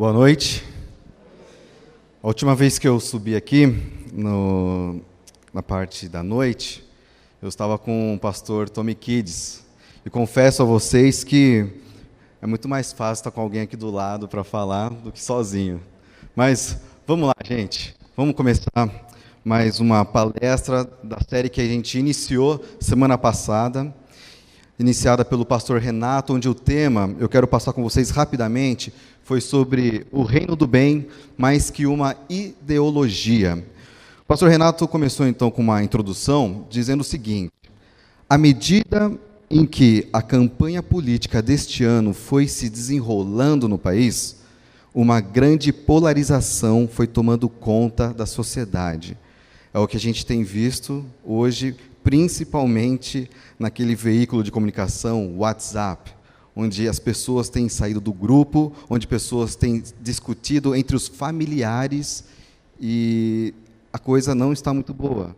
Boa noite. A última vez que eu subi aqui, na parte da noite, eu estava com o pastor Tommy Kids. E confesso a vocês que é muito mais fácil estar com alguém aqui do lado para falar do que sozinho. Mas vamos lá, gente. Vamos começar mais uma palestra da série que a gente iniciou semana passada, iniciada pelo pastor Renato, onde o tema, eu quero passar com vocês rapidamente, foi sobre o reino do bem, mais que uma ideologia. O pastor Renato começou então com uma introdução, dizendo o seguinte: à medida em que a campanha política deste ano foi se desenrolando no país, uma grande polarização foi tomando conta da sociedade. É o que a gente tem visto hoje, principalmente naquele veículo de comunicação, WhatsApp, onde as pessoas têm saído do grupo, onde pessoas têm discutido entre os familiares e a coisa não está muito boa.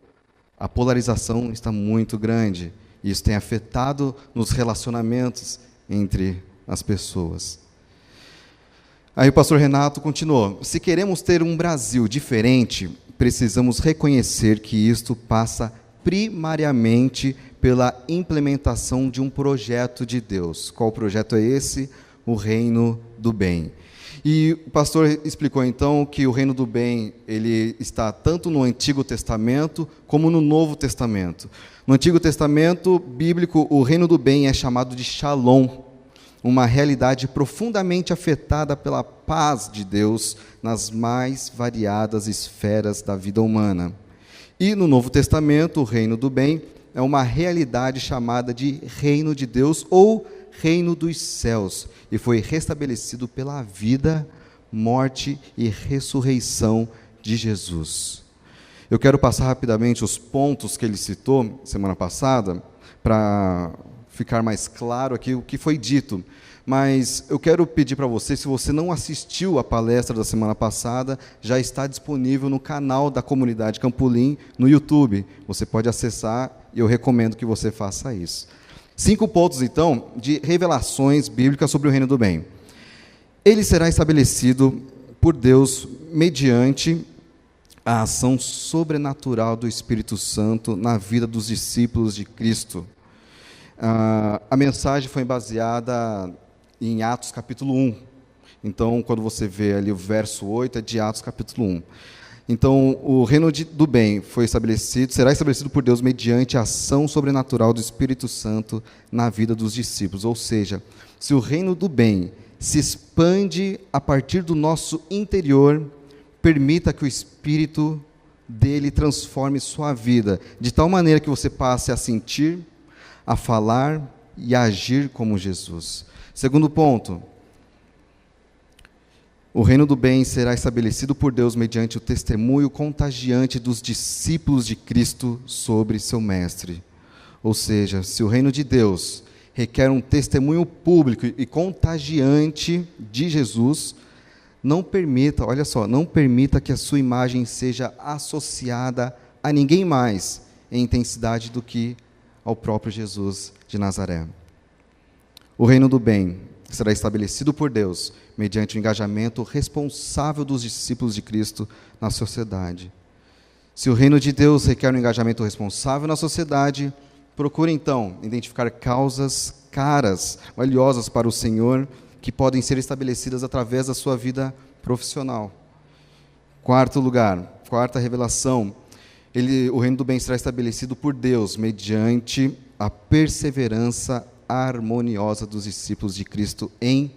A polarização está muito grande. Isso tem afetado nos relacionamentos entre as pessoas. Aí o pastor Renato continuou: se queremos ter um Brasil diferente, precisamos reconhecer que isto passa primariamente pela implementação de um projeto de Deus. Qual projeto é esse? O reino do bem. E o pastor explicou então que o reino do bem, ele está tanto no Antigo Testamento como no Novo Testamento. No Antigo Testamento bíblico, o reino do bem é chamado de Shalom, uma realidade profundamente afetada pela paz de Deus nas mais variadas esferas da vida humana. E no Novo Testamento, o reino do bem é uma realidade chamada de reino de Deus ou reino dos céus, e foi restabelecido pela vida, morte e ressurreição de Jesus. Eu quero passar rapidamente os pontos que ele citou semana passada, para ficar mais claro aqui o que foi dito. Mas eu quero pedir para você, se você não assistiu a palestra da semana passada, já está disponível no canal da Comunidade Campolim, no YouTube. Você pode acessar e eu recomendo que você faça isso. 5 pontos, então, de revelações bíblicas sobre o reino do bem. Ele será estabelecido por Deus mediante a ação sobrenatural do Espírito Santo na vida dos discípulos de Cristo. A mensagem foi baseada em Atos capítulo 1. Então, quando você vê ali o verso 8, é de Atos capítulo 1. Então, o reino do bem será estabelecido por Deus mediante a ação sobrenatural do Espírito Santo na vida dos discípulos. Ou seja, se o reino do bem se expande a partir do nosso interior, permita que o Espírito dele transforme sua vida, de tal maneira que você passe a sentir, a falar e a agir como Jesus. Segundo ponto, o reino do bem será estabelecido por Deus mediante o testemunho contagiante dos discípulos de Cristo sobre seu mestre. Ou seja, se o reino de Deus requer um testemunho público e contagiante de Jesus, não permita que a sua imagem seja associada a ninguém mais em intensidade do que ao próprio Jesus de Nazaré. O reino do bem será estabelecido por Deus mediante o engajamento responsável dos discípulos de Cristo na sociedade. Se o reino de Deus requer um engajamento responsável na sociedade, procure então identificar causas caras, valiosas para o Senhor, que podem ser estabelecidas através da sua vida profissional. Quarta revelação: o reino do bem será estabelecido por Deus mediante a perseverança harmoniosa dos discípulos de Cristo em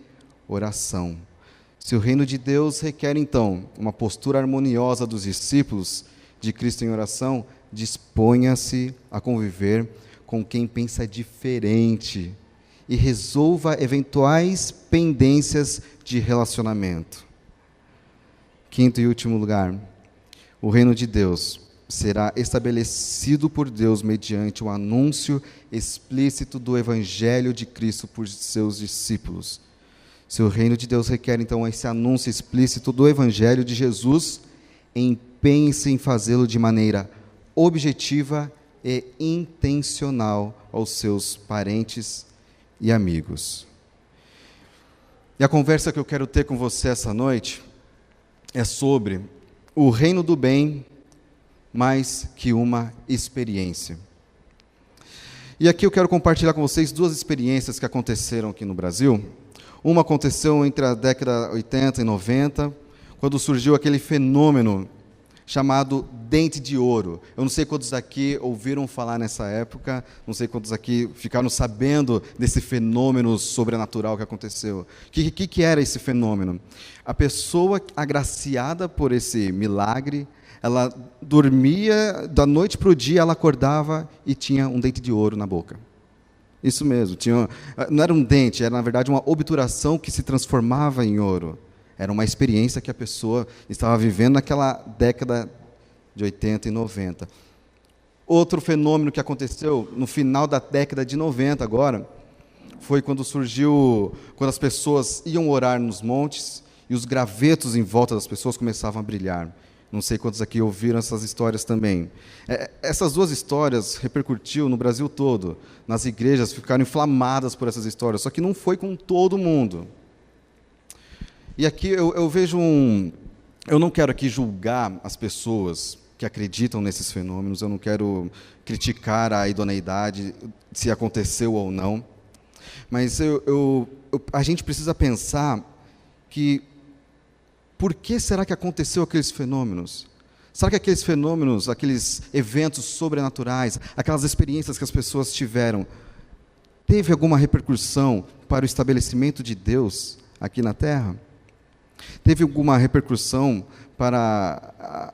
oração. Se o reino de Deus requer, então, uma postura harmoniosa dos discípulos de Cristo em oração, disponha-se a conviver com quem pensa diferente e resolva eventuais pendências de relacionamento. Quinto e último lugar, o reino de Deus será estabelecido por Deus mediante o anúncio explícito do Evangelho de Cristo por seus discípulos. Se o reino de Deus requer, então, esse anúncio explícito do Evangelho de Jesus, empenhe-se em fazê-lo de maneira objetiva e intencional aos seus parentes e amigos. E a conversa que eu quero ter com você essa noite é sobre o reino do bem mais que uma experiência. E aqui eu quero compartilhar com vocês duas experiências que aconteceram aqui no Brasil. Uma aconteceu entre a década 80 e 90, quando surgiu aquele fenômeno chamado dente de ouro. Eu não sei quantos aqui ouviram falar nessa época, não sei quantos aqui ficaram sabendo desse fenômeno sobrenatural que aconteceu. O que era esse fenômeno? A pessoa agraciada por esse milagre, ela dormia, da noite para o dia ela acordava e tinha um dente de ouro na boca. Isso mesmo, não era um dente, era na verdade uma obturação que se transformava em ouro. Era uma experiência que a pessoa estava vivendo naquela década de 80 e 90. Outro fenômeno que aconteceu no final da década de 90 agora, foi quando as pessoas iam orar nos montes e os gravetos em volta das pessoas começavam a brilhar. Não sei quantos aqui ouviram essas histórias também. Essas duas histórias repercutiu no Brasil todo. Nas igrejas ficaram inflamadas por essas histórias, só que não foi com todo mundo. E aqui eu vejo eu não quero aqui julgar as pessoas que acreditam nesses fenômenos, eu não quero criticar a idoneidade, se aconteceu ou não, mas a gente precisa pensar que, por que será que aconteceu aqueles fenômenos? Será que aqueles fenômenos, aqueles eventos sobrenaturais, aquelas experiências que as pessoas tiveram, teve alguma repercussão para o estabelecimento de Deus aqui na Terra? Teve alguma repercussão para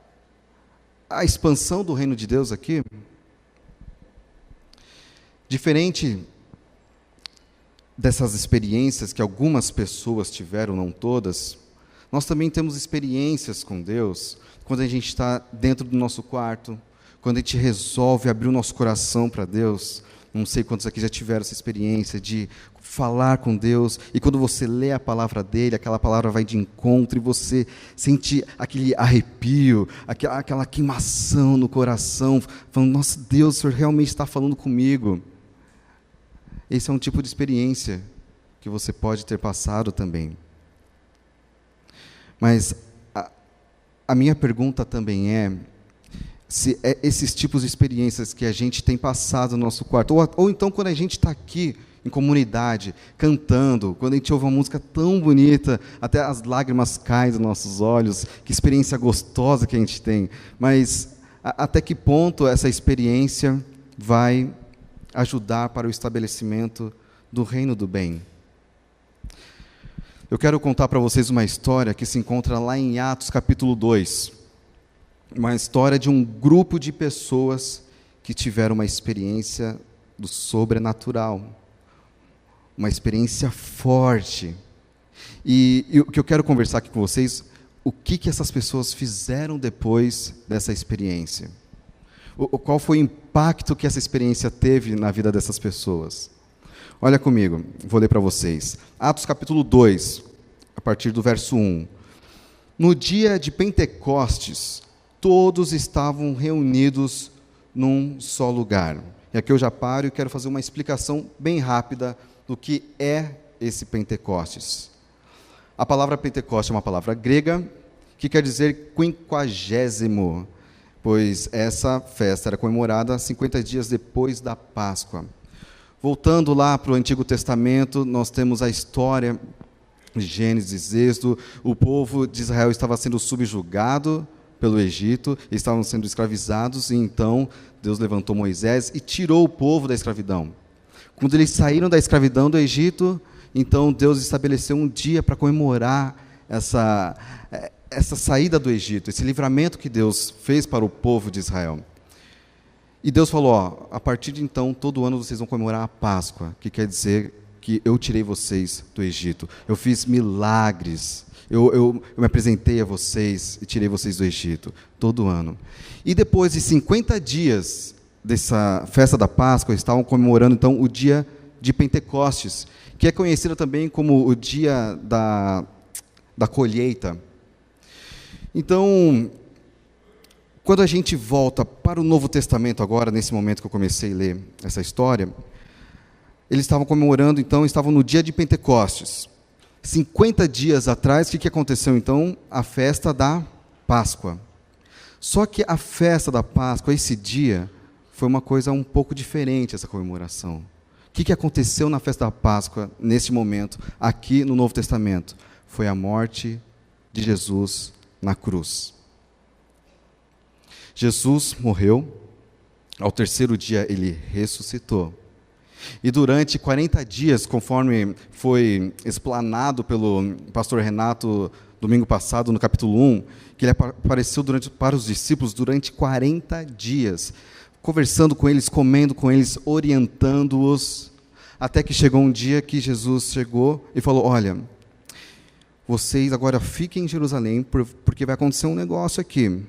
a expansão do reino de Deus aqui? Diferente dessas experiências que algumas pessoas tiveram, não todas, nós também temos experiências com Deus quando a gente está dentro do nosso quarto, quando a gente resolve abrir o nosso coração para Deus. Não sei quantos aqui já tiveram essa experiência de falar com Deus, e quando você lê a palavra dele, aquela palavra vai de encontro, e você sente aquele arrepio, aquela queimação no coração, falando, nossa, Deus, o Senhor realmente está falando comigo. Esse é um tipo de experiência que você pode ter passado também. Mas a minha pergunta também se esses tipos de experiências que a gente tem passado no nosso quarto, ou então quando a gente está aqui em comunidade, cantando, quando a gente ouve uma música tão bonita, até as lágrimas caem dos nossos olhos, que experiência gostosa que a gente tem, mas até que ponto essa experiência vai ajudar para o estabelecimento do reino do bem? Eu quero contar para vocês uma história que se encontra lá em Atos capítulo 2, uma história de um grupo de pessoas que tiveram uma experiência do sobrenatural, uma experiência forte. E o que eu quero conversar aqui com vocês, o que essas pessoas fizeram depois dessa experiência? Qual foi o impacto que essa experiência teve na vida dessas pessoas? Olha comigo, vou ler para vocês. Atos capítulo 2, a partir do verso 1. No dia de Pentecostes, todos estavam reunidos num só lugar. E aqui eu já paro e quero fazer uma explicação bem rápida do que é esse Pentecostes. A palavra Pentecoste é uma palavra grega que quer dizer quinquagésimo, pois essa festa era comemorada 50 dias depois da Páscoa. Voltando lá para o Antigo Testamento, nós temos a história de Gênesis, Êxodo. O povo de Israel estava sendo subjugado pelo Egito, estavam sendo escravizados, e então Deus levantou Moisés e tirou o povo da escravidão. Quando eles saíram da escravidão do Egito, então Deus estabeleceu um dia para comemorar essa saída do Egito, esse livramento que Deus fez para o povo de Israel. E Deus falou, a partir de então, todo ano vocês vão comemorar a Páscoa, que quer dizer que eu tirei vocês do Egito. Eu fiz milagres, eu me apresentei a vocês e tirei vocês do Egito, todo ano. E depois de 50 dias dessa festa da Páscoa, estavam comemorando então o dia de Pentecostes, que é conhecido também como o dia da colheita. Então, quando a gente volta para o Novo Testamento agora, nesse momento que eu comecei a ler essa história, eles estavam comemorando, então, estavam no dia de Pentecostes. 50 dias atrás, o que aconteceu então? A festa da Páscoa. Só que a festa da Páscoa, esse dia, foi uma coisa um pouco diferente, essa comemoração. O que aconteceu na festa da Páscoa, nesse momento, aqui no Novo Testamento? Foi a morte de Jesus na cruz. Jesus morreu, ao terceiro dia ele ressuscitou. E durante 40 dias, conforme foi explanado pelo pastor Renato domingo passado, no capítulo 1, que ele apareceu para os discípulos durante 40 dias, conversando com eles, comendo com eles, orientando-os, até que chegou um dia que Jesus chegou e falou: olha, vocês agora fiquem em Jerusalém, porque vai acontecer um negócio aqui.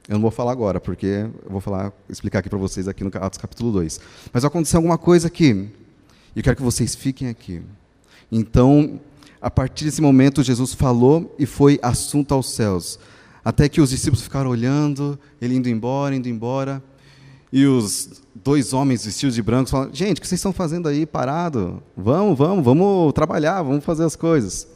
Eu não vou falar agora, porque eu vou explicar aqui para vocês aqui no Atos capítulo 2. Mas vai acontecer alguma coisa aqui, e eu quero que vocês fiquem aqui. Então, a partir desse momento, Jesus falou e foi assunto aos céus. Até que os discípulos ficaram olhando, ele indo embora. E os dois homens vestidos de branco falaram: gente, o que vocês estão fazendo aí parado? Vamos trabalhar, vamos fazer as coisas.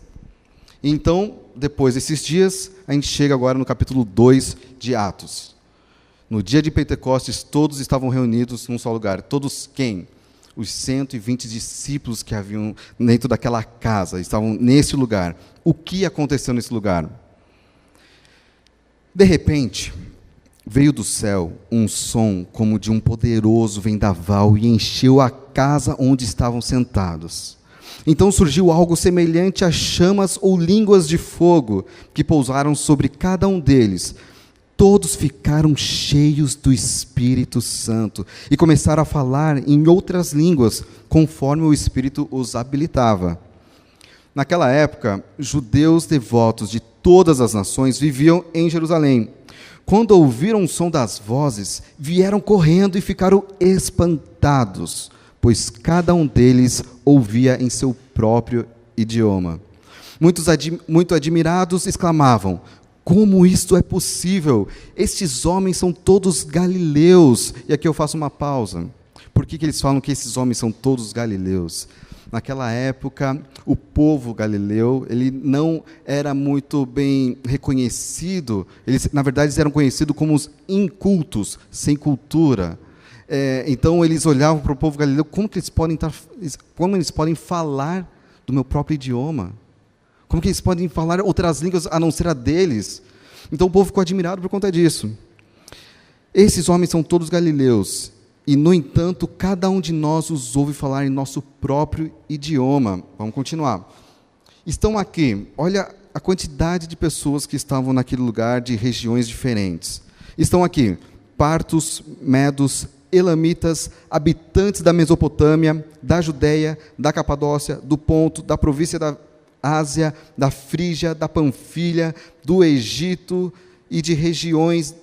Então, depois desses dias, a gente chega agora no capítulo 2 de Atos. No dia de Pentecostes, todos estavam reunidos num só lugar. Todos quem? Os 120 discípulos que haviam dentro daquela casa, estavam nesse lugar. O que aconteceu nesse lugar? De repente, veio do céu um som como de um poderoso vendaval e encheu a casa onde estavam sentados. Então surgiu algo semelhante a chamas ou línguas de fogo, que pousaram sobre cada um deles. Todos ficaram cheios do Espírito Santo e começaram a falar em outras línguas, conforme o Espírito os habilitava. Naquela época, judeus devotos de todas as nações viviam em Jerusalém. Quando ouviram o som das vozes, vieram correndo e ficaram espantados, pois cada um deles ouvia em seu próprio idioma. Muito admirados, exclamavam: como isto é possível? Estes homens são todos galileus. E aqui eu faço uma pausa. Por que eles falam que esses homens são todos galileus? Naquela época, o povo galileu, ele não era muito bem reconhecido. Na verdade, eles eram conhecidos como os incultos, sem cultura. Então eles olhavam para o povo galileu: como eles podem falar do meu próprio idioma? Como que eles podem falar outras línguas a não ser a deles? Então o povo ficou admirado por conta disso. Esses homens são todos galileus, e no entanto cada um de nós os ouve falar em nosso próprio idioma. Vamos continuar. Estão aqui, olha a quantidade de pessoas que estavam naquele lugar, de regiões diferentes. Estão aqui partos, medos, elamitas, habitantes da Mesopotâmia, da Judéia, da Capadócia, do Ponto, da província da Ásia, da Frígia, da Panfilha, do Egito e de regiões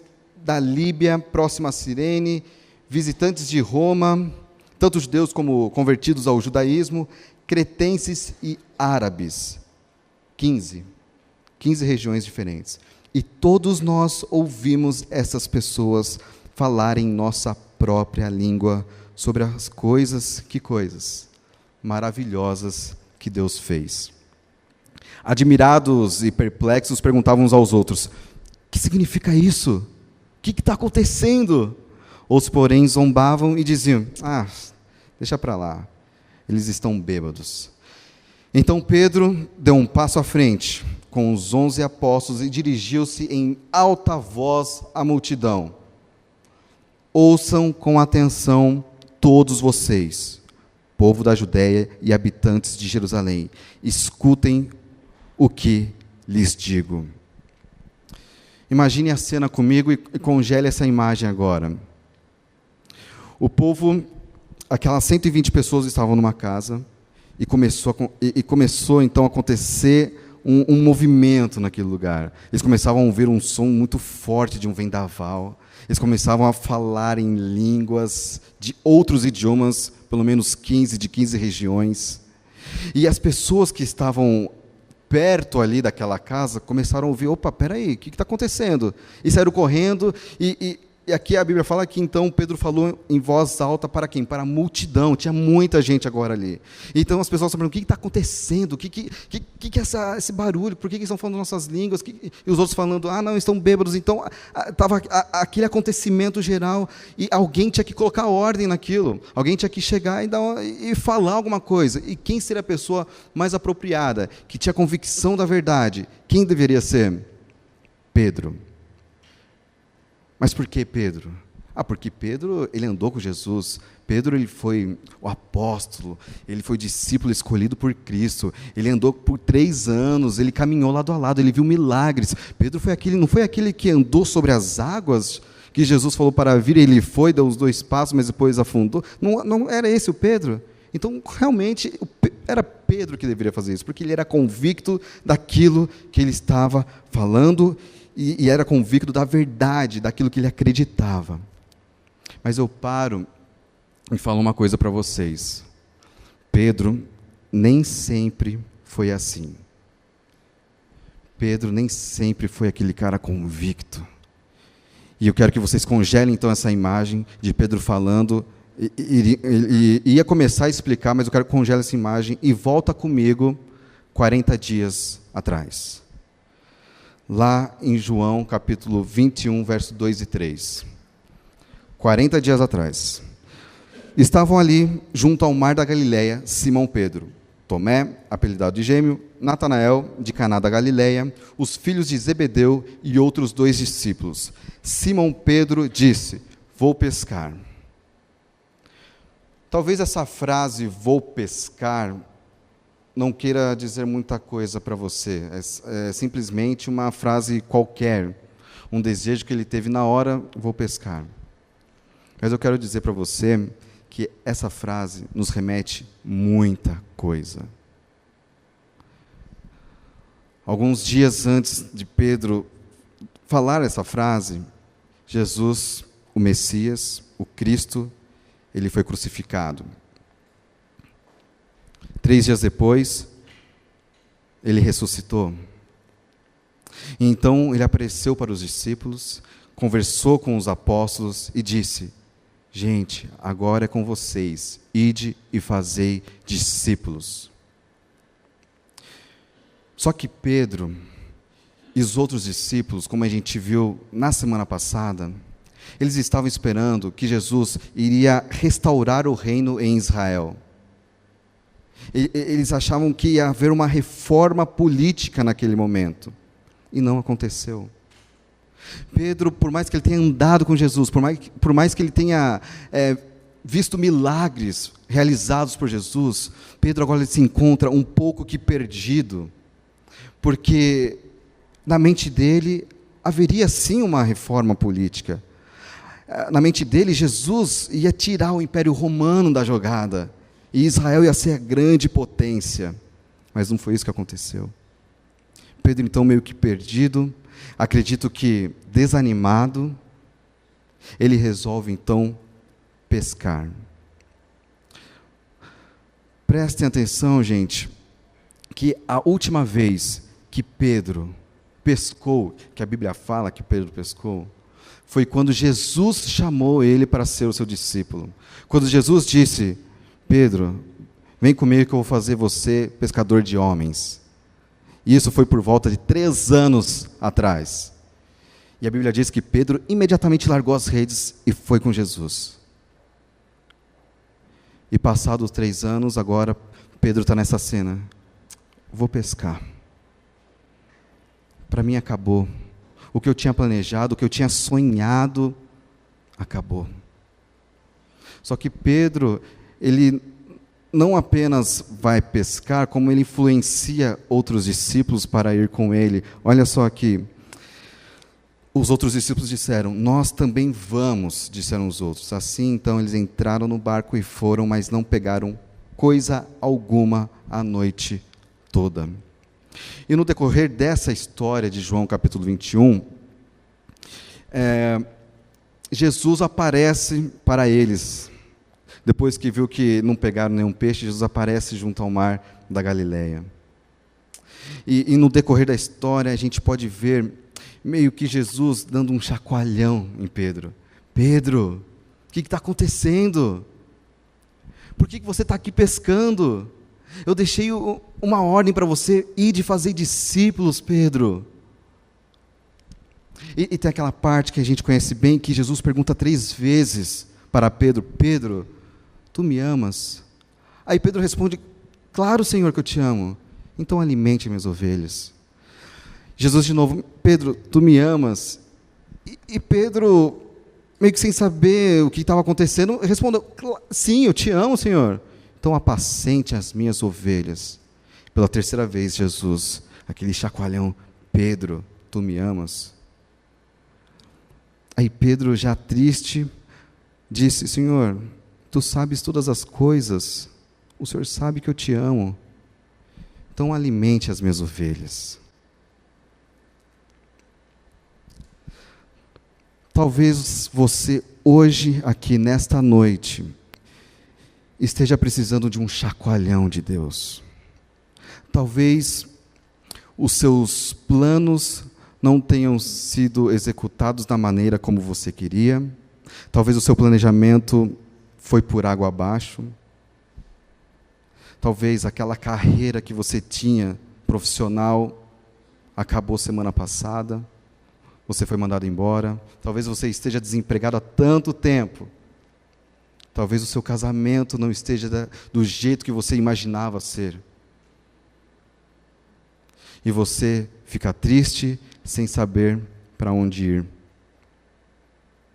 da Líbia, próxima a Cirene, visitantes de Roma, tanto judeus como convertidos ao judaísmo, cretenses e árabes. 15 regiões diferentes. E todos nós ouvimos essas pessoas falarem nossa própria língua sobre as coisas, que coisas maravilhosas que Deus fez. Admirados e perplexos, perguntavam uns aos outros: o que significa isso? O que está acontecendo? Outros, porém, zombavam e diziam: deixa para lá, eles estão bêbados. Então Pedro deu um passo à frente com os 11 apóstolos e dirigiu-se em alta voz à multidão: ouçam com atenção todos vocês, povo da Judéia e habitantes de Jerusalém, escutem o que lhes digo. Imagine a cena comigo e congele essa imagem agora. O povo, aquelas 120 pessoas estavam numa casa e começou então a acontecer um movimento naquele lugar. Eles começavam a ouvir um som muito forte de um vendaval. Eles começavam a falar em línguas de outros idiomas, pelo menos 15 regiões. E as pessoas que estavam perto ali daquela casa começaram a ouvir: opa, peraí, o que está acontecendo? E saíram correndo, e E aqui a Bíblia fala que então Pedro falou em voz alta para quem? Para a multidão, tinha muita gente agora ali. Então as pessoas estavam perguntando, o que está acontecendo? O que é esse barulho? Por que estão falando nossas línguas? E os outros falando, não, estão bêbados. Então estava aquele acontecimento geral e alguém tinha que colocar ordem naquilo. Alguém tinha que chegar e falar alguma coisa. E quem seria a pessoa mais apropriada, que tinha convicção da verdade? Quem deveria ser? Pedro. Mas por que Pedro? Porque Pedro, ele andou com Jesus. Pedro, ele foi o apóstolo, ele foi discípulo escolhido por Cristo. Ele andou por 3 anos, ele caminhou lado a lado, ele viu milagres. Pedro não foi aquele que andou sobre as águas, que Jesus falou para vir, ele foi, deu os 2 passos, mas depois afundou. Não era esse o Pedro? Então, realmente, era Pedro que deveria fazer isso, porque ele era convicto daquilo que ele estava falando, e era convicto da verdade, daquilo que ele acreditava. Mas eu paro e falo uma coisa para vocês. Pedro nem sempre foi assim. Pedro nem sempre foi aquele cara convicto. E eu quero que vocês congelem então essa imagem de Pedro falando, e ia começar a explicar, mas eu quero que congele essa imagem e volta comigo 40 dias atrás. Lá em João, capítulo 21, verso 2 e 3. 40 dias atrás. Estavam ali, junto ao mar da Galileia, Simão Pedro, Tomé, apelidado de Gêmeo, Natanael, de Caná da Galileia, os filhos de Zebedeu e outros 2 discípulos. Simão Pedro disse, vou pescar. Talvez essa frase, vou pescar, não queira dizer muita coisa para você, é simplesmente uma frase qualquer, um desejo que ele teve na hora, vou pescar. Mas eu quero dizer para você que essa frase nos remete muita coisa. Alguns dias antes de Pedro falar essa frase, Jesus, o Messias, o Cristo, ele foi crucificado. 3 dias depois, ele ressuscitou. Então, ele apareceu para os discípulos, conversou com os apóstolos e disse, gente, agora é com vocês, ide e fazei discípulos. Só que Pedro e os outros discípulos, como a gente viu na semana passada, eles estavam esperando que Jesus iria restaurar o reino em Israel. Eles achavam que ia haver uma reforma política naquele momento. E não aconteceu. Pedro, por mais que ele tenha andado com Jesus, por mais que ele tenha visto milagres realizados por Jesus, Pedro agora ele se encontra um pouco que perdido, porque na mente dele haveria sim uma reforma política. Na mente dele, Jesus ia tirar o Império Romano da jogada, e Israel ia ser a grande potência, mas não foi isso que aconteceu. Pedro então meio que perdido, acredito que desanimado, ele resolve então pescar. Prestem atenção, gente, que a última vez que Pedro pescou, que a Bíblia fala que Pedro pescou, foi quando Jesus chamou ele para ser o seu discípulo. Quando Jesus disse, Pedro, vem comigo que eu vou fazer você pescador de homens. Isso foi por volta de 3 anos atrás. E a Bíblia diz que Pedro imediatamente largou as redes e foi com Jesus. E passados 3 anos, agora Pedro está nessa cena. Vou pescar. Para mim acabou. O que eu tinha planejado, o que eu tinha sonhado, acabou. Só que Pedro, ele não apenas vai pescar, como ele influencia outros discípulos para ir com ele. Olha só aqui. Os outros discípulos disseram, nós também vamos, disseram os outros. Assim, então, eles entraram no barco e foram, mas não pegaram coisa alguma a noite toda. E no decorrer dessa história de João capítulo 21, Jesus aparece para eles. Depois que viu que não pegaram nenhum peixe, Jesus aparece junto ao mar da Galileia. E no decorrer da história, a gente pode ver meio que Jesus dando um chacoalhão em Pedro. Pedro, o que está acontecendo? Por que você está aqui pescando? Eu deixei uma ordem para você ir de fazer discípulos, Pedro. E tem aquela parte que a gente conhece bem, que Jesus pergunta 3 vezes para Pedro: Pedro, tu me amas? Aí Pedro responde: claro, Senhor, que eu te amo. Então alimente minhas ovelhas. Jesus de novo: Pedro, tu me amas? E Pedro, meio que sem saber o que estava acontecendo, respondeu: sim, eu te amo, Senhor. Então apacente as minhas ovelhas. Pela 3ª vez, Jesus, aquele chacoalhão: Pedro, tu me amas? Aí Pedro, já triste, disse: Senhor, tu sabes todas as coisas, o Senhor sabe que eu te amo, então alimente as minhas ovelhas. Talvez você hoje, aqui nesta noite, esteja precisando de um chacoalhão de Deus. Talvez os seus planos não tenham sido executados da maneira como você queria. Talvez o seu planejamento foi por água abaixo. Talvez aquela carreira que você tinha, profissional, acabou semana passada. Você foi mandado embora. Talvez você esteja desempregado há tanto tempo. Talvez o seu casamento não esteja do jeito que você imaginava ser. E você fica triste, sem saber para onde ir.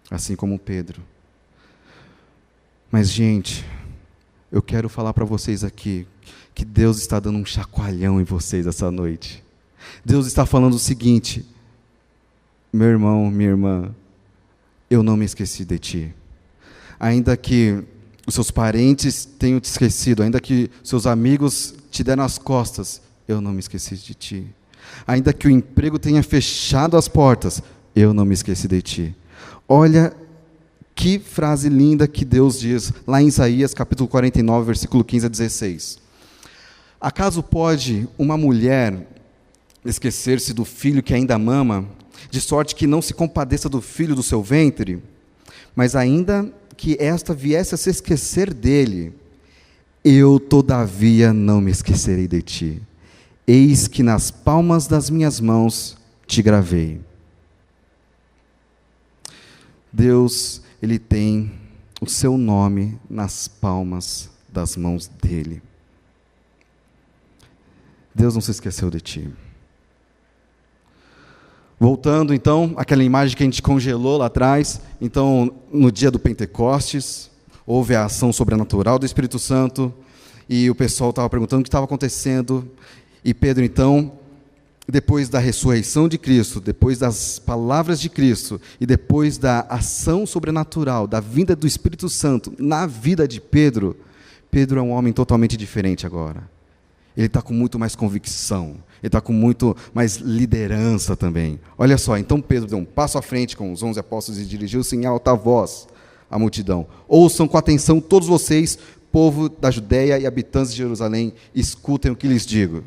Assim como Pedro. Mas, gente, eu quero falar para vocês aqui que Deus está dando um chacoalhão em vocês essa noite. Deus está falando o seguinte: meu irmão, minha irmã, eu não me esqueci de ti. Ainda que os seus parentes tenham te esquecido, ainda que seus amigos te deram as costas, eu não me esqueci de ti. Ainda que o emprego tenha fechado as portas, eu não me esqueci de ti. Olha que frase linda que Deus diz lá em Isaías capítulo 49, versículo 15 a 16. Acaso pode uma mulher esquecer-se do filho que ainda mama, de sorte que não se compadeça do filho do seu ventre? Mas ainda que esta viesse a se esquecer dele, eu todavia não me esquecerei de ti. Eis que nas palmas das minhas mãos te gravei. Deus, Ele tem o seu nome nas palmas das mãos dEle. Deus não se esqueceu de ti. Voltando então, àquela imagem que a gente congelou lá atrás, então no dia do Pentecostes, houve a ação sobrenatural do Espírito Santo, e o pessoal estava perguntando o que estava acontecendo, e Pedro então, depois da ressurreição de Cristo, depois das palavras de Cristo, e depois da ação sobrenatural, da vinda do Espírito Santo na vida de Pedro, Pedro é um homem totalmente diferente agora. Ele está com muito mais convicção, ele está com muito mais liderança também. Olha só, então Pedro deu um passo à frente com os 11 apóstolos e dirigiu-se em alta voz à multidão. Ouçam com atenção todos vocês, povo da Judéia e habitantes de Jerusalém, escutem o que lhes digo.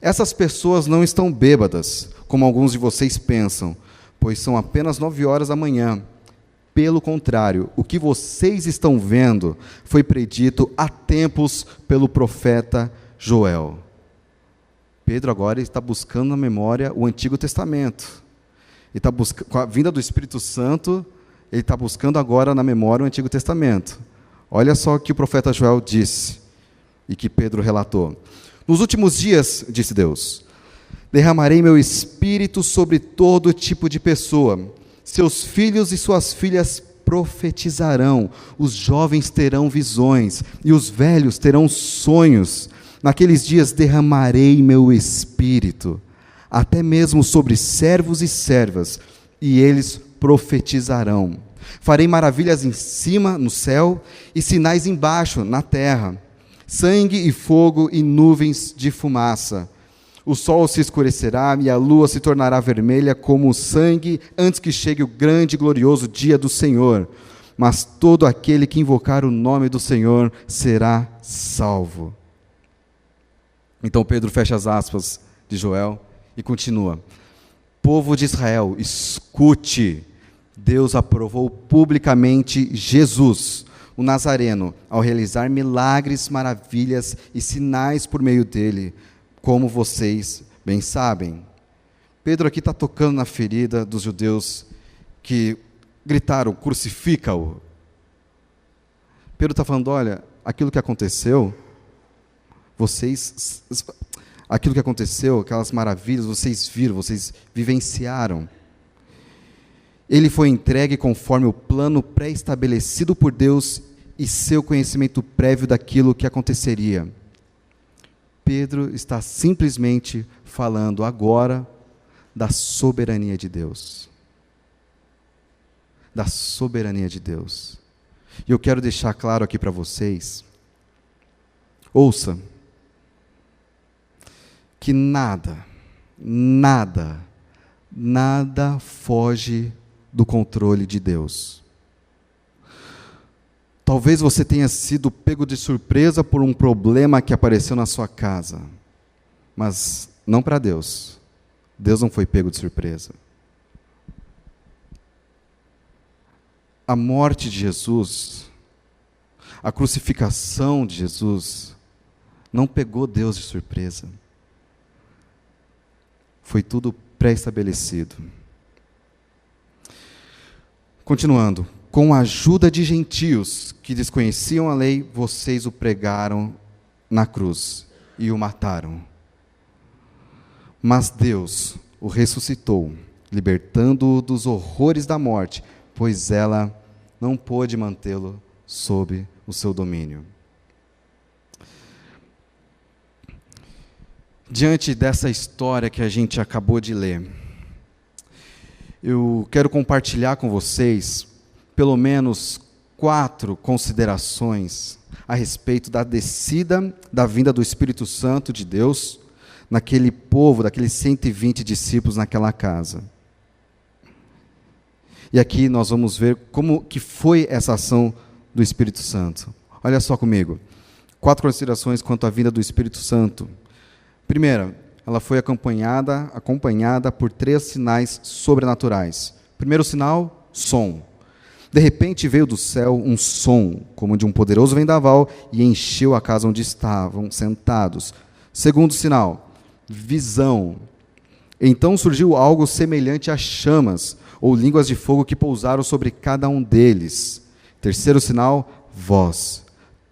Essas pessoas não estão bêbadas, como alguns de vocês pensam, pois são apenas 9 horas da manhã. Pelo contrário, o que vocês estão vendo foi predito há tempos pelo profeta Joel. Pedro agora está buscando na memória o Antigo Testamento. Ele está com a vinda do Espírito Santo, ele está buscando agora na memória o Antigo Testamento. Olha só o que o profeta Joel disse e que Pedro relatou. Nos últimos dias, disse Deus, derramarei meu espírito sobre todo tipo de pessoa. Seus filhos e suas filhas profetizarão, os jovens terão visões e os velhos terão sonhos. Naqueles dias derramarei meu espírito, até mesmo sobre servos e servas, e eles profetizarão. Farei maravilhas em cima, no céu, e sinais embaixo, na terra. Sangue e fogo e nuvens de fumaça. O sol se escurecerá e a lua se tornará vermelha como o sangue, antes que chegue o grande e glorioso dia do Senhor. Mas todo aquele que invocar o nome do Senhor será salvo. Então Pedro fecha as aspas de Joel e continua. Povo de Israel, escute. Deus aprovou publicamente Jesus, o Nazareno, ao realizar milagres, maravilhas e sinais por meio dele, como vocês bem sabem. Pedro aqui está tocando na ferida dos judeus que gritaram, crucifica-o. Pedro está falando, olha, aquilo que aconteceu, aquelas maravilhas, vocês viram, vocês vivenciaram. Ele foi entregue conforme o plano pré-estabelecido por Deus e seu conhecimento prévio daquilo que aconteceria. Pedro está simplesmente falando agora da soberania de Deus. Da soberania de Deus. E eu quero deixar claro aqui para vocês, ouça, que nada foge do controle de Deus. Talvez você tenha sido pego de surpresa por um problema que apareceu na sua casa, mas não para Deus. Deus não foi pego de surpresa. A morte de Jesus, a crucificação de Jesus, não pegou Deus de surpresa. Foi tudo pré-estabelecido. Continuando, com a ajuda de gentios que desconheciam a lei, vocês o pregaram na cruz e o mataram. Mas Deus o ressuscitou, libertando-o dos horrores da morte, pois ela não pôde mantê-lo sob o seu domínio. Diante dessa história que a gente acabou de ler, eu quero compartilhar com vocês pelo menos 4 considerações a respeito da descida da vinda do Espírito Santo de Deus naquele povo, daqueles 120 discípulos naquela casa. E aqui nós vamos ver como que foi essa ação do Espírito Santo. Olha só comigo. 4 considerações quanto à vinda do Espírito Santo. Primeira, ela foi acompanhada por 3 sinais sobrenaturais. Primeiro sinal, som. De repente veio do céu um som, como de um poderoso vendaval, e encheu a casa onde estavam sentados. Segundo sinal, visão. Então surgiu algo semelhante a chamas, ou línguas de fogo que pousaram sobre cada um deles. Terceiro sinal, voz.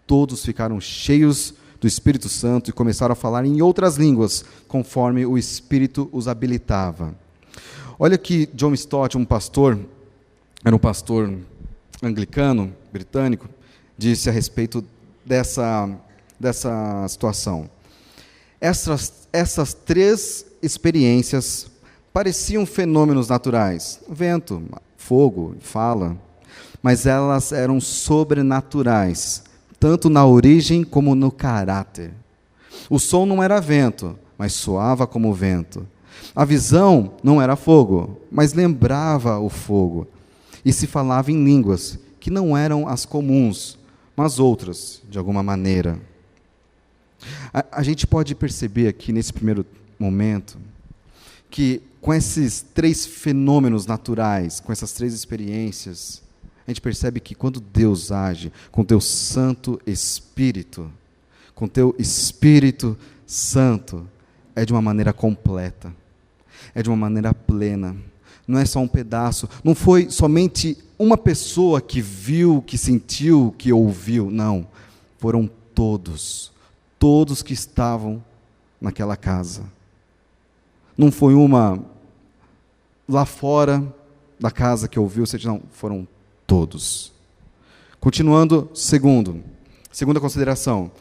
Todos ficaram cheios do Espírito Santo e começaram a falar em outras línguas, conforme o Espírito os habilitava. Olha que John Stott, era um pastor anglicano, britânico, disse a respeito dessa situação. Essas 3 experiências pareciam fenômenos naturais, vento, fogo, fala, mas elas eram sobrenaturais, tanto na origem como no caráter. O som não era vento, mas soava como vento. A visão não era fogo, mas lembrava o fogo. E se falava em línguas, que não eram as comuns, mas outras, de alguma maneira. A gente pode perceber aqui, nesse primeiro momento, que com esses 3 fenômenos naturais, com essas 3 experiências, a gente percebe que quando Deus age com teu Santo Espírito, com teu Espírito Santo, é de uma maneira completa, é de uma maneira plena, não é só um pedaço, não foi somente uma pessoa que viu, que sentiu, que ouviu, não, foram todos que estavam naquela casa. Não foi uma lá fora da casa que ouviu, não, foram todos. Continuando, segunda consideração,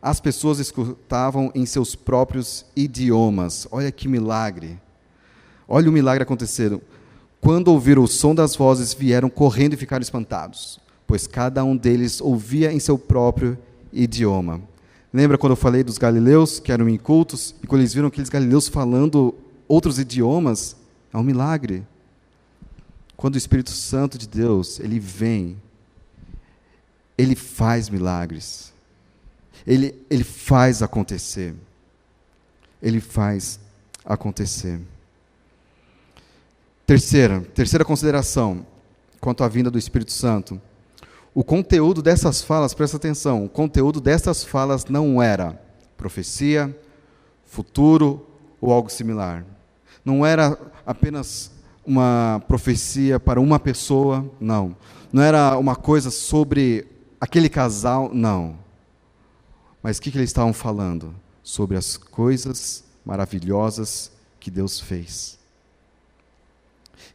as pessoas escutavam em seus próprios idiomas. Olha que milagre. Olha o milagre acontecendo. Quando ouviram o som das vozes, vieram correndo e ficaram espantados, pois cada um deles ouvia em seu próprio idioma. Lembra quando eu falei dos galileus, que eram incultos, e quando eles viram aqueles galileus falando outros idiomas? É um milagre. Quando o Espírito Santo de Deus, ele vem, ele faz milagres. Ele faz acontecer. Ele faz acontecer. Terceira consideração. quanto à vinda do Espírito Santo, o conteúdo dessas falas, presta atenção, o conteúdo dessas falas não era profecia, futuro ou algo similar. Não era apenas uma profecia para uma pessoa, não. Não era uma coisa sobre aquele casal, não. Mas o que eles estavam falando? Sobre as coisas maravilhosas que Deus fez.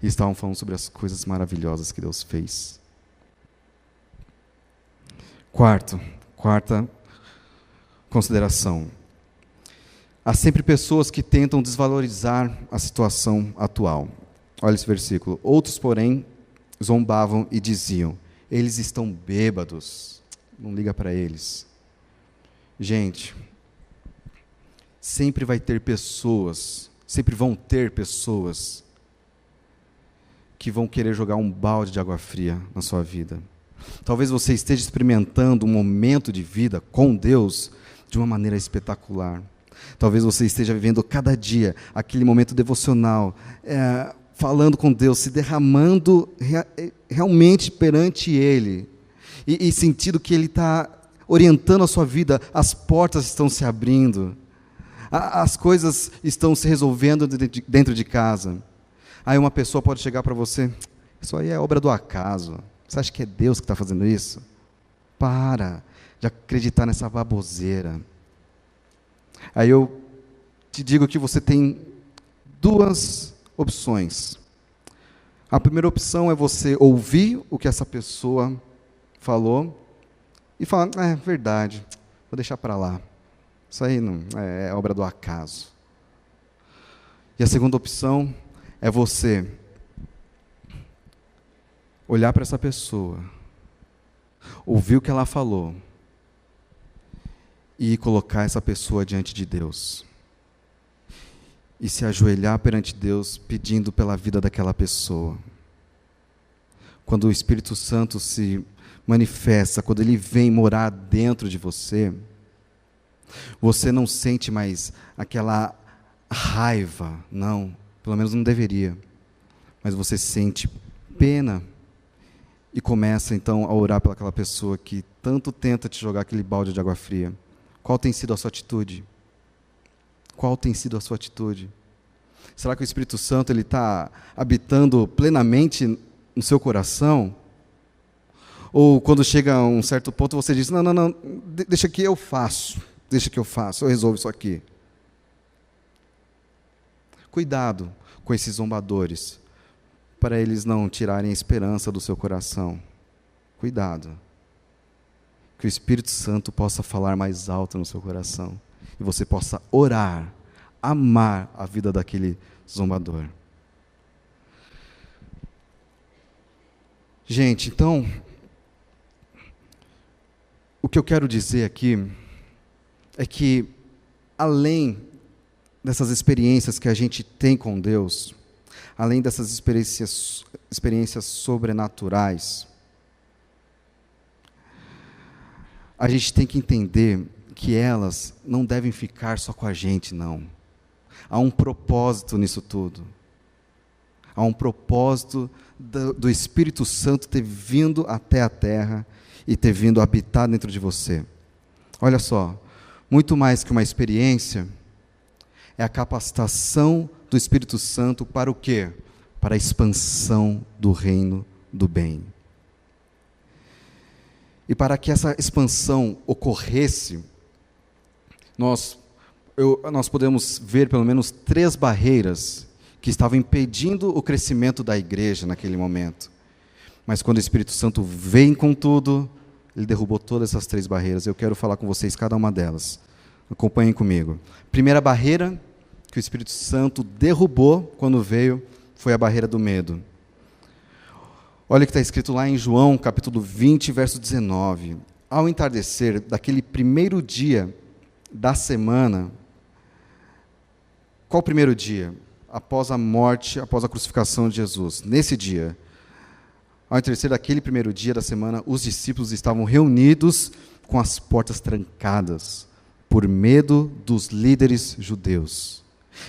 Eles estavam falando sobre as coisas maravilhosas que Deus fez. Quarta consideração. Há sempre pessoas que tentam desvalorizar a situação atual. Olha esse versículo. Outros, porém, zombavam e diziam: eles estão bêbados. Não liga para eles. Gente, sempre vão ter pessoas que vão querer jogar um balde de água fria na sua vida. Talvez você esteja experimentando um momento de vida com Deus de uma maneira espetacular. Talvez você esteja vivendo cada dia aquele momento devocional, falando com Deus, se derramando realmente perante Ele, e sentindo que Ele está orientando a sua vida, as portas estão se abrindo, as coisas estão se resolvendo dentro de casa. Aí uma pessoa pode chegar para você: isso aí é obra do acaso, você acha que é Deus que está fazendo isso? Para de acreditar nessa baboseira. Aí eu te digo que você tem duas opções. A primeira opção é você ouvir o que essa pessoa falou e falar: é verdade, vou deixar para lá. Isso aí não é obra do acaso. E a segunda opção é você olhar para essa pessoa, ouvir o que ela falou e colocar essa pessoa diante de Deus. E se ajoelhar perante Deus pedindo pela vida daquela pessoa. Quando o Espírito Santo se manifesta, quando ele vem morar dentro de você, você não sente mais aquela raiva, não, pelo menos não deveria, mas você sente pena e começa então a orar pelaquela pessoa que tanto tenta te jogar aquele balde de água fria. Qual tem sido a sua atitude? Qual tem sido a sua atitude? Será que o Espírito Santo ele está habitando plenamente no seu coração? Ou quando chega a um certo ponto você diz: não, deixa que eu faço, eu resolvo isso aqui. Cuidado com esses zombadores, para eles não tirarem a esperança do seu coração. Cuidado. Que o Espírito Santo possa falar mais alto no seu coração e você possa orar, amar a vida daquele zombador. Gente, então, o que eu quero dizer aqui é que, além dessas experiências que a gente tem com Deus, além dessas experiências sobrenaturais, a gente tem que entender que elas não devem ficar só com a gente, não. Há um propósito nisso tudo. Há um propósito do Espírito Santo ter vindo até a terra e ter vindo habitar dentro de você. Olha só, muito mais que uma experiência, é a capacitação do Espírito Santo para o quê? Para a expansão do reino do bem. E para que essa expansão ocorresse, nós podemos ver pelo menos 3 barreiras que estavam impedindo o crescimento da igreja naquele momento. Mas quando o Espírito Santo vem com tudo, ele derrubou todas essas 3 barreiras. Eu quero falar com vocês cada uma delas. Acompanhem comigo. Primeira barreira que o Espírito Santo derrubou quando veio foi a barreira do medo. Olha o que está escrito lá em João, capítulo 20, verso 19. Ao entardecer daquele primeiro dia da semana, qual o primeiro dia? Após a morte, após a crucificação de Jesus. Nesse dia, ao entardecer daquele primeiro dia da semana, os discípulos estavam reunidos com as portas trancadas, por medo dos líderes judeus.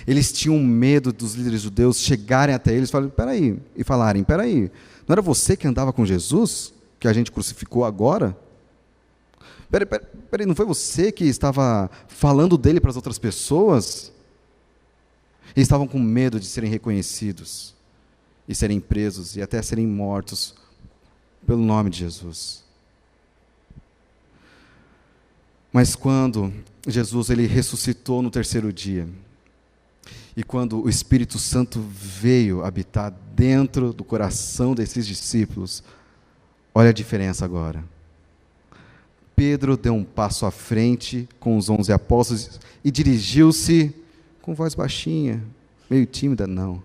Eles tinham medo dos líderes judeus chegarem até eles e falarem: peraí, Não era você que andava com Jesus, que a gente crucificou agora? Peraí, não foi você que estava falando dele para as outras pessoas? E estavam com medo de serem reconhecidos, e serem presos, e até serem mortos pelo nome de Jesus. Mas quando Jesus ele ressuscitou no terceiro dia, e quando o Espírito Santo veio habitar dentro do coração desses discípulos, olha a diferença agora. Pedro deu um passo à frente com os 11 apóstolos e dirigiu-se com voz baixinha, meio tímida, não,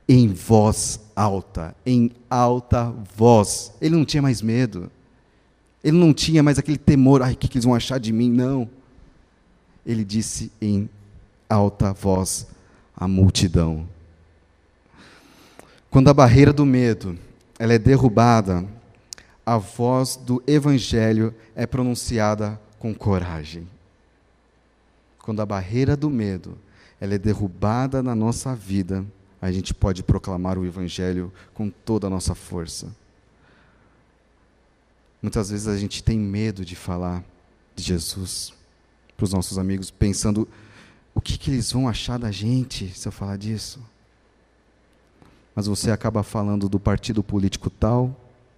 em voz alta, em alta voz. Ele não tinha mais medo, ele não tinha mais aquele temor, ai, o que eles vão achar de mim? Não. Ele disse em alta voz à multidão. Quando a barreira do medo ela é derrubada, a voz do Evangelho é pronunciada com coragem. Quando a barreira do medo ela é derrubada na nossa vida, a gente pode proclamar o Evangelho com toda a nossa força. Muitas vezes a gente tem medo de falar de Jesus para os nossos amigos, pensando, o que eles vão achar da gente se eu falar disso? Mas você acaba falando do partido político tal,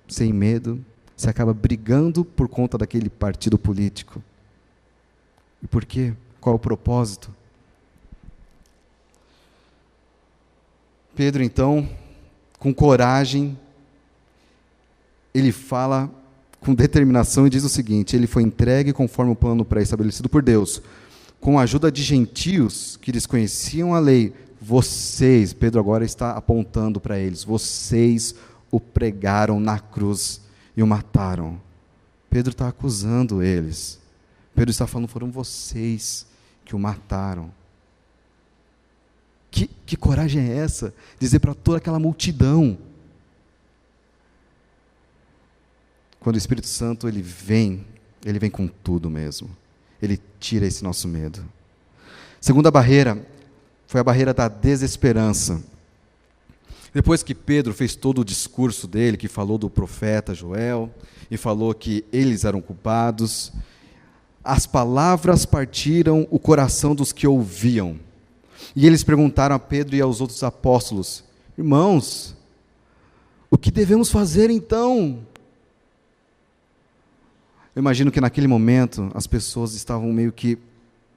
sem medo, você acaba brigando por conta daquele partido político. E por quê? Qual é o propósito? Pedro, então, com coragem, ele fala com determinação e diz o seguinte: ele foi entregue conforme o plano pré-estabelecido por Deus, com a ajuda de gentios que desconheciam a lei. Vocês, Pedro agora está apontando para eles, vocês o pregaram na cruz e o mataram. Pedro está acusando eles. Pedro está falando, foram vocês que o mataram. Que coragem é essa? Dizer para toda aquela multidão. Quando o Espírito Santo ele vem com tudo mesmo. Ele tira esse nosso medo. Segunda barreira foi a barreira da desesperança. Depois que Pedro fez todo o discurso dele, que falou do profeta Joel, e falou que eles eram culpados, as palavras partiram o coração dos que ouviam. E eles perguntaram a Pedro e aos outros apóstolos: irmãos, o que devemos fazer então? Eu imagino que naquele momento as pessoas estavam meio que, o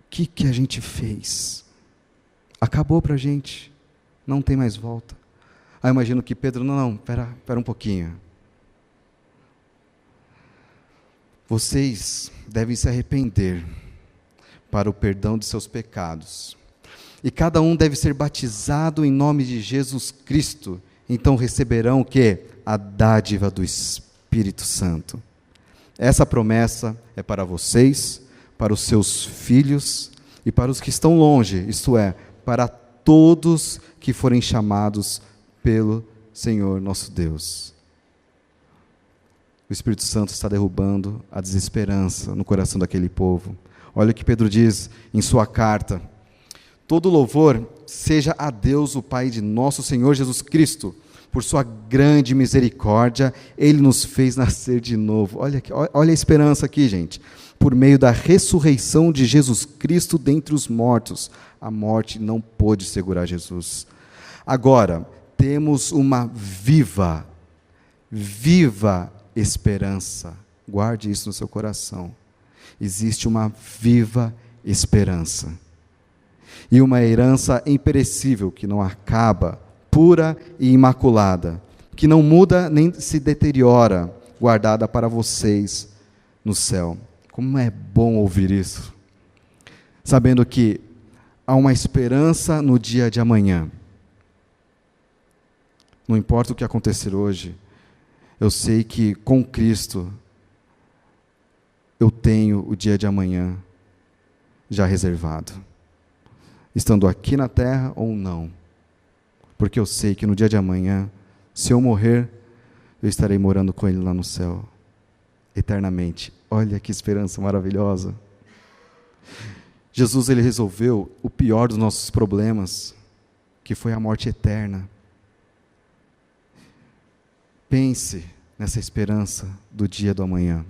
que a gente fez? Acabou para a gente, não tem mais volta. Aí eu imagino que Pedro, não, espera um pouquinho. Vocês devem se arrepender para o perdão de seus pecados. E cada um deve ser batizado em nome de Jesus Cristo. Então receberão o quê? A dádiva do Espírito Santo. Essa promessa é para vocês, para os seus filhos e para os que estão longe, isto é, para todos que forem chamados pelo Senhor nosso Deus. O Espírito Santo está derrubando a desesperança no coração daquele povo. Olha o que Pedro diz em sua carta: todo louvor seja a Deus, o Pai de nosso Senhor Jesus Cristo. Por sua grande misericórdia, Ele nos fez nascer de novo. Olha a esperança aqui, gente. Por meio da ressurreição de Jesus Cristo dentre os mortos. A morte não pôde segurar Jesus. Agora, temos uma viva esperança. Guarde isso no seu coração. Existe uma viva esperança. E uma herança imperecível, que não acaba, pura e imaculada, que não muda nem se deteriora, guardada para vocês no céu. Como é bom ouvir isso, sabendo que há uma esperança no dia de amanhã. Não importa o que acontecer hoje, eu sei que com Cristo eu tenho o dia de amanhã já reservado, estando aqui na terra ou não. Porque eu sei que no dia de amanhã, se eu morrer, eu estarei morando com Ele lá no céu, eternamente. Olha que esperança maravilhosa. Jesus, Ele resolveu o pior dos nossos problemas, que foi a morte eterna. pense nessa esperança do dia do amanhã.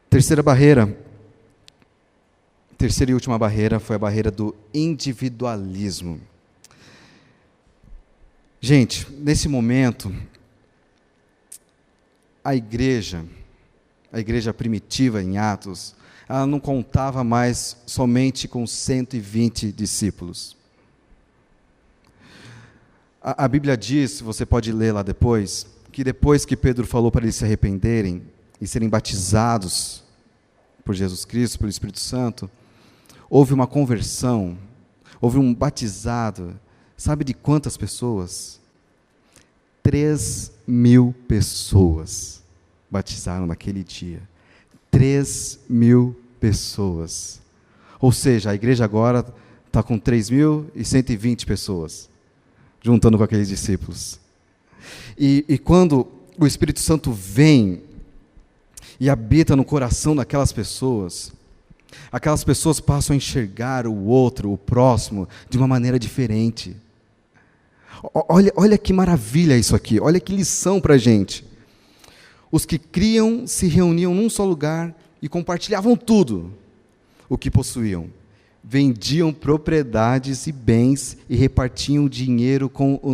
Terceira e última barreira foi a barreira do individualismo. Gente, nesse momento, a igreja primitiva em Atos, ela não contava mais somente com 120 discípulos. A Bíblia diz, você pode ler lá depois, que depois que Pedro falou para eles se arrependerem e serem batizados por Jesus Cristo, pelo Espírito Santo, houve uma conversão, houve um batizado. Sabe de quantas pessoas? 3.000 pessoas batizaram naquele dia. 3.000 pessoas. Ou seja, a igreja agora está com 3.120 pessoas, juntando com aqueles discípulos. E quando o Espírito Santo vem e habita no coração daquelas pessoas, aquelas pessoas passam a enxergar o outro, o próximo, de uma maneira diferente. Olha que maravilha isso aqui, olha que lição para a gente. Os que criam se reuniam num só lugar e compartilhavam tudo o que possuíam. Vendiam propriedades e bens e repartiam dinheiro com os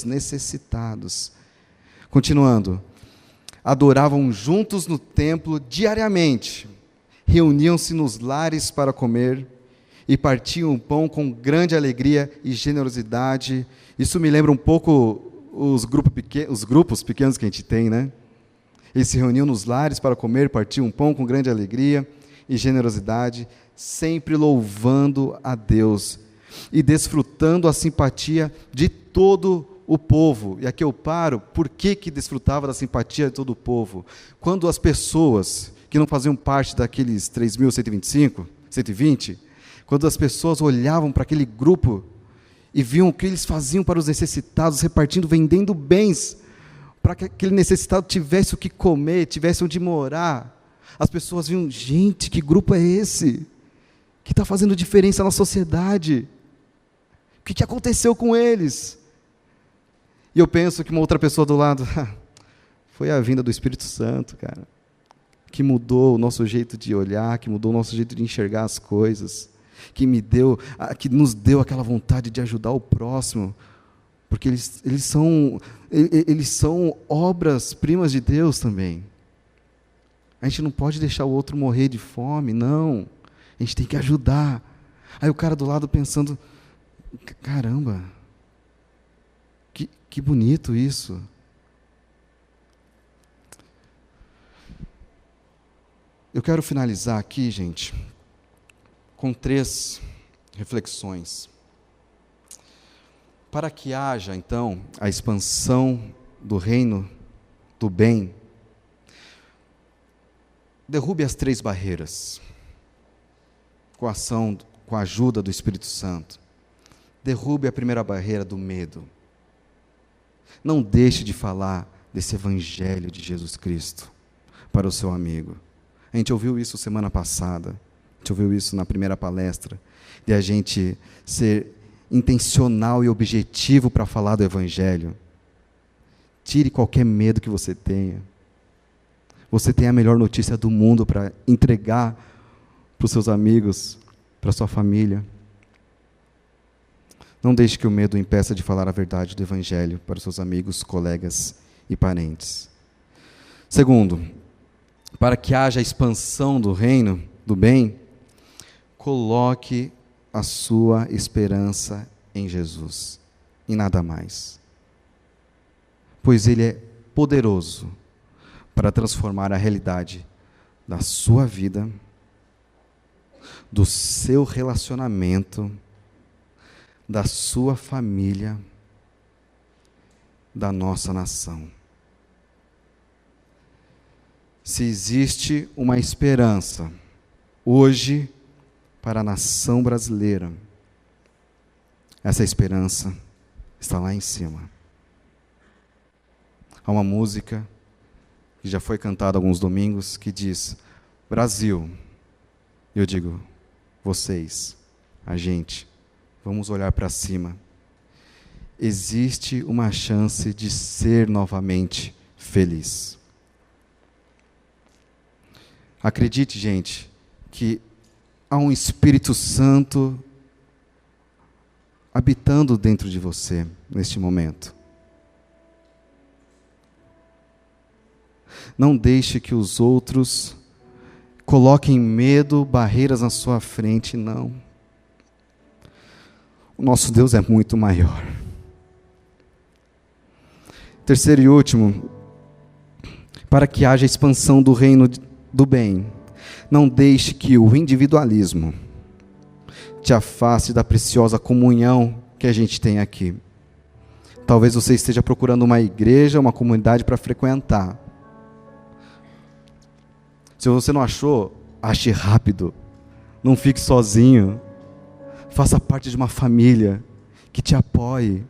necessitados. Continuando. Adoravam juntos no templo diariamente. Reuniam-se nos lares para comer e partiam o pão com grande alegria e generosidade. Isso me lembra um pouco os grupos pequenos que a gente tem, né? Eles se reuniam nos lares para comer, partiam o pão com grande alegria e generosidade, sempre louvando a Deus e desfrutando a simpatia de todo o povo. E aqui eu paro, por que desfrutava da simpatia de todo o povo? Quando as pessoas que não faziam parte daqueles 3.125, 120, quando as pessoas olhavam para aquele grupo e viam o que eles faziam para os necessitados, repartindo, vendendo bens, para que aquele necessitado tivesse o que comer, tivesse onde morar, as pessoas viam, gente, que grupo é esse? Que está fazendo diferença na sociedade? O que aconteceu com eles? E eu penso que uma outra pessoa do lado, foi a vinda do Espírito Santo, cara, que mudou o nosso jeito de olhar, que mudou o nosso jeito de enxergar as coisas, que nos deu aquela vontade de ajudar o próximo, porque eles são obras-primas de Deus também. A gente não pode deixar o outro morrer de fome, não. A gente tem que ajudar. Aí o cara do lado pensando, caramba, que bonito isso. Eu quero finalizar aqui, gente, com 3 reflexões. Para que haja, então, a expansão do reino do bem, derrube as 3 barreiras, com a ajuda do Espírito Santo. Derrube a primeira barreira do medo. Não deixe de falar desse evangelho de Jesus Cristo para o seu amigo. A gente ouviu isso semana passada, a gente ouviu isso na primeira palestra, de a gente ser intencional e objetivo para falar do evangelho. Tire qualquer medo que você tenha. Você tem a melhor notícia do mundo para entregar para os seus amigos, para a sua família. Não deixe que o medo o impeça de falar a verdade do evangelho para os seus amigos, colegas e parentes. Segundo, para que haja expansão do reino do bem, coloque a sua esperança em Jesus, em nada mais. Pois Ele é poderoso para transformar a realidade da sua vida, do seu relacionamento, da sua família, da nossa nação. Se existe uma esperança hoje para a nação brasileira, essa esperança está lá em cima. Há uma música que já foi cantada alguns domingos que diz: Brasil, eu digo, vocês, a gente, vamos olhar para cima. existe uma chance de ser novamente feliz. Acredite, gente, que há um Espírito Santo habitando dentro de você neste momento. Não deixe que os outros coloquem medo, barreiras na sua frente, não. O nosso Deus é muito maior. Terceiro e último, para que haja expansão do reino do bem, não deixe que o individualismo te afaste da preciosa comunhão que a gente tem aqui. Talvez você esteja procurando uma igreja, uma comunidade para frequentar. Se você não achou, ache rápido. Não fique sozinho. Faça parte de uma família que te apoie.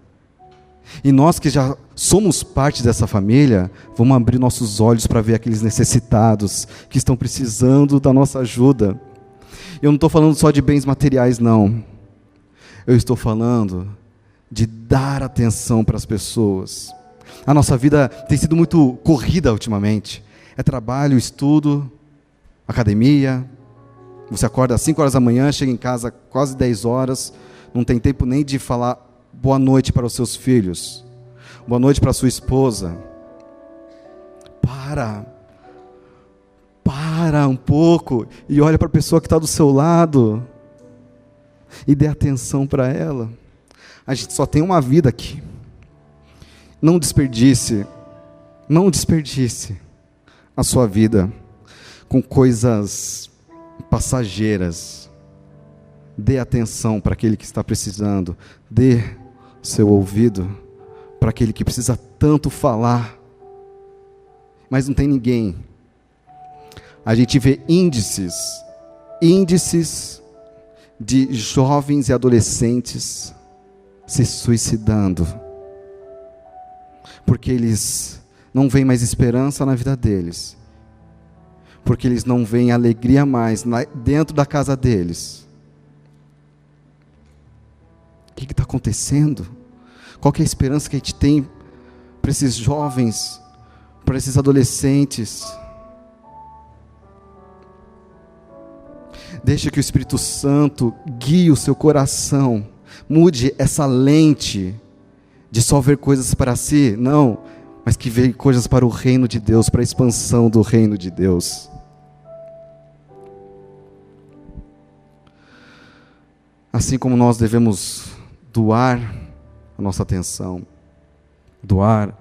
E nós que já somos parte dessa família, vamos abrir nossos olhos para ver aqueles necessitados que estão precisando da nossa ajuda. Eu não estou falando só de bens materiais, não. Eu estou falando de dar atenção para as pessoas. A nossa vida tem sido muito corrida ultimamente. É trabalho, estudo, academia. Você acorda às 5 horas da manhã, chega em casa quase 10 horas, não tem tempo nem de falar boa noite para os seus filhos, boa noite para a sua esposa. Para um pouco e olha para a pessoa que está do seu lado e dê atenção para ela. A gente só tem uma vida aqui. Não desperdice a sua vida com coisas passageiras. Dê atenção para aquele que está precisando. Dê seu ouvido para aquele que precisa tanto falar, mas não tem ninguém. A gente vê índices de jovens e adolescentes se suicidando, porque eles não veem mais esperança na vida deles, porque eles não veem alegria mais dentro da casa deles. O que está acontecendo? Qual que é a esperança que a gente tem para esses jovens, para esses adolescentes? Deixe que o Espírito Santo guie o seu coração. Mude essa lente de só ver coisas para si, não, mas que veja coisas para o reino de Deus, para a expansão do reino de Deus. Assim como nós devemos doar a nossa atenção, doar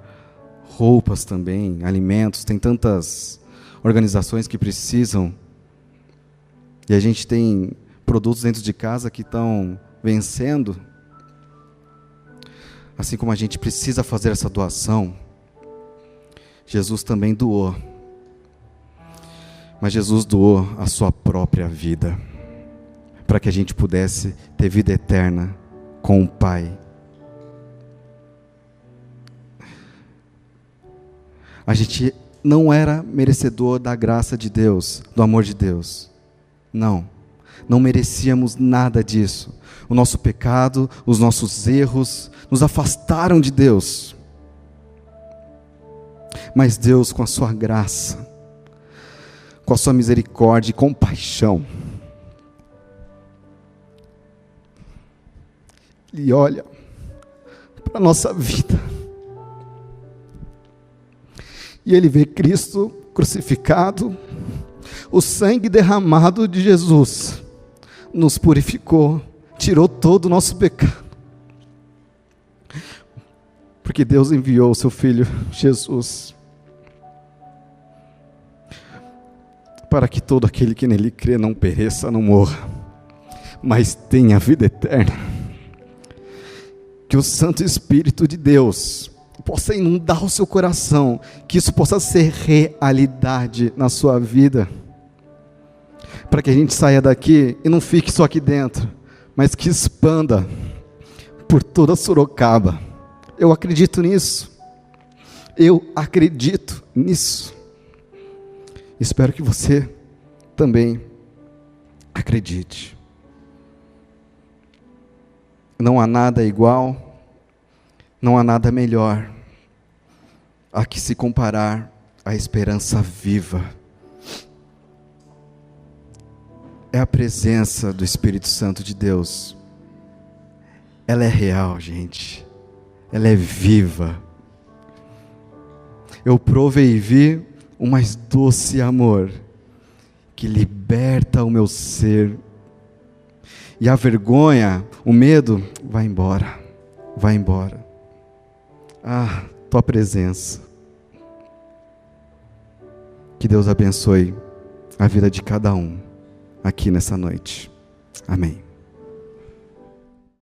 roupas também, alimentos, tem tantas organizações que precisam, e a gente tem produtos dentro de casa que estão vencendo. Assim como a gente precisa fazer essa doação, Jesus também doou, mas Jesus doou a sua própria vida, para que a gente pudesse ter vida eterna com o Pai. A gente não era merecedor da graça de Deus, do amor de Deus. Não merecíamos nada disso. O nosso pecado, os nossos erros, nos afastaram de Deus. Mas Deus, com a sua graça, com a sua misericórdia e compaixão, Ele olha para a nossa vida e Ele vê Cristo crucificado. O sangue derramado de Jesus nos purificou, tirou todo o nosso pecado, porque Deus enviou o seu Filho Jesus para que todo aquele que nele crê não pereça, não morra, mas tenha vida eterna. Que o Santo Espírito de Deus possa inundar o seu coração, que isso possa ser realidade na sua vida, para que a gente saia daqui e não fique só aqui dentro, mas que expanda por toda Sorocaba. Eu acredito nisso. Espero que você também acredite. Não há nada igual, Não há nada melhor a que se comparar à esperança viva. É a presença do Espírito Santo de Deus. Ela é real, gente. Ela é viva. Eu provei e vi o mais doce amor que liberta o meu ser. E a vergonha, o medo, vai embora. Vai embora. Ah, tua presença. Que Deus abençoe a vida de cada um aqui nessa noite. Amém.